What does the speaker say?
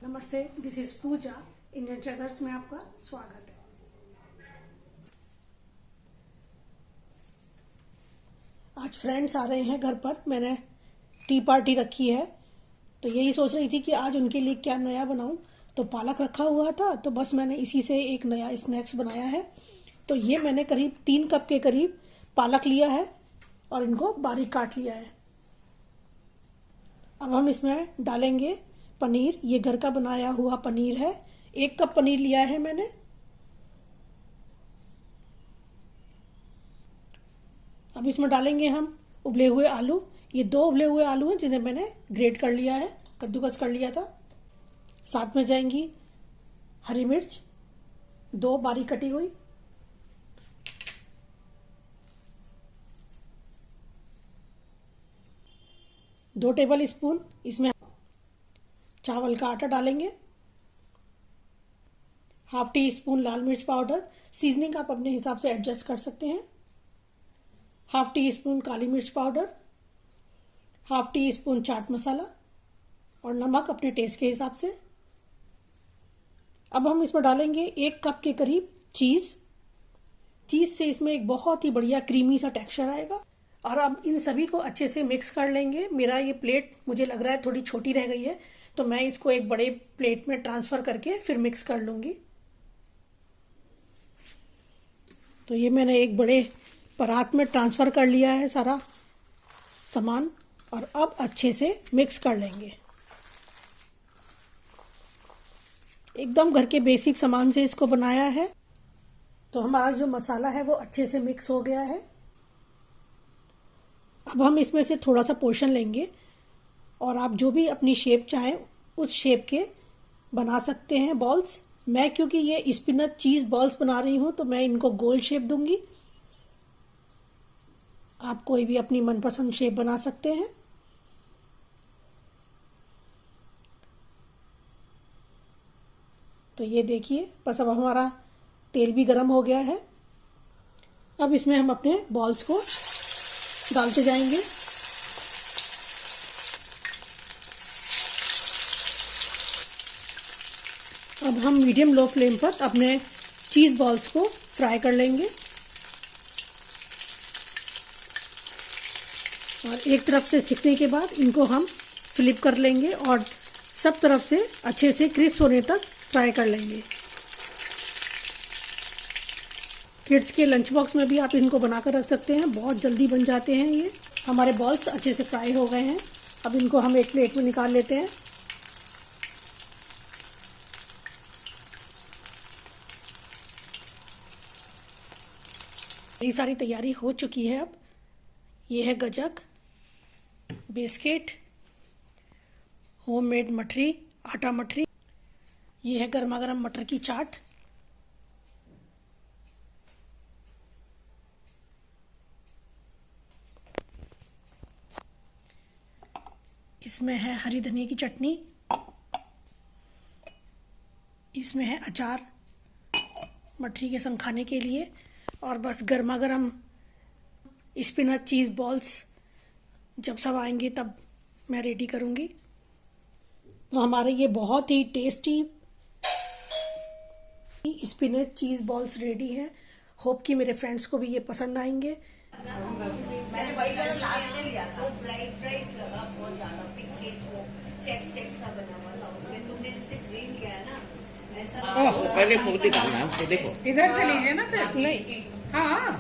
नमस्ते, this is Puja. Indian Treasures में आपका स्वागत है। आज फ्रेंड्स आ रहे हैं घर पर। मैंने टी पार्टी रखी है, तो यही सोच रही थी कि आज उनके लिए क्या नया बनाऊं। तो पालक रखा हुआ था, तो बस मैंने इसी से एक नया स्नैक्स बनाया है। तो ये मैंने करीब 3 कप के करीब पालक लिया है और इनको बारीक काट लिया है। अब हम इसमें डालेंगे पनीर। ये घर का बनाया हुआ पनीर है। 1 कप पनीर लिया है मैंने। अब इसमें डालेंगे हम उबले हुए आलू। ये 2 उबले हुए आलू हैं जिन्हें मैंने ग्रेट कर लिया है, कद्दूकस कर लिया था। साथ में जाएंगी हरी मिर्च 2 बारीक कटी हुई, दो टेबल स्पून इसमें चावल का आटा डालेंगे। ½ टी स्पून लाल मिर्च पाउडर। सीजनिंग आप अपने हिसाब से एडजस्ट कर सकते हैं। ½ टी स्पून काली मिर्च powder, ½ tea spoon chaat masala और नमक अपने टेस्ट के हिसाब से। अब हम इसमें डालेंगे 1 कप के करीब चीज से इसमें एक बहुत ही बढ़िया क्रीमी सा टेक्सचर आएगा। और अब इन सभी को अच्छे से मिक्स कर लेंगे। मेरा ये प्लेट मुझे लग रहा है थोड़ी छोटी रह गई है, तो मैं इसको एक बड़े प्लेट में ट्रांसफर करके फिर मिक्स कर लूंगी। तो ये मैंने एक बड़े परात में ट्रांसफर कर लिया है सारा सामान, और अब अच्छे से मिक्स कर लेंगे। एकदम घर के बेसिक सामान से इसको बनाया है। तो हमारा जो मसाला है वो अच्छे से मिक्स हो गया है। अब हम इसमें से थोड़ा सा पोर्शन लेंगे और आप जो भी अपनी शेप चाहें उस शेप के बना सकते हैं बॉल्स। मैं क्योंकि ये स्पिनच चीज बॉल्स बना रही हूं, तो मैं इनको गोल शेप दूंगी। आप कोई भी अपनी मनपसंद शेप बना सकते हैं। तो ये देखिए, बस अब हमारा तेल भी गर्म हो गया है। अब इसमें हम अपने बॉल्स को डालते जाएंगे। अब हम मीडियम लो फ्लेम पर अपने चीज बॉल्स को फ्राई कर लेंगे और एक तरफ से सिकने के बाद इनको हम फ्लिप कर लेंगे और सब तरफ से अच्छे से क्रिस्प होने तक फ्राई कर लेंगे। किड्स के लंच बॉक्स में भी आप इनको बनाकर रख सकते हैं, बहुत जल्दी बन जाते हैं। ये हमारे बॉल्स अच्छे से फ्राई हो गए हैं। अब इनको हम एक प्लेट में निकाल लेते हैं। ये सारी तैयारी हो चुकी है। अब ये है गजक, बिस्किट, होममेड मठरी, आटा मठरी। ये है गर्मा गर्म मटर की चाट। इसमें है हरी धनिया की चटनी। इसमें है अचार मठरी के संग खाने के लिए। और बस गर्मा गर्म स्पिनच चीज़ बॉल्स जब सब आएंगे तब मैं रेडी करूँगी। तो हमारे ये बहुत ही tasty spinach cheese balls ready हैं। होप कि मेरे फ्रेंड्स को भी ये पसंद आएंगे। मैंने वही वाला लास्ट में लिया था, ब्राइट लगा, बहुत ज्यादा पिंक वो चेक सा बना हुआ था उसमें। तुमने जैसे ग्रीन लिया है ना, ऐसा पहले फोटो निकालना है उसको। देखो इधर से लीजिए ना फिर। नहीं, हाँ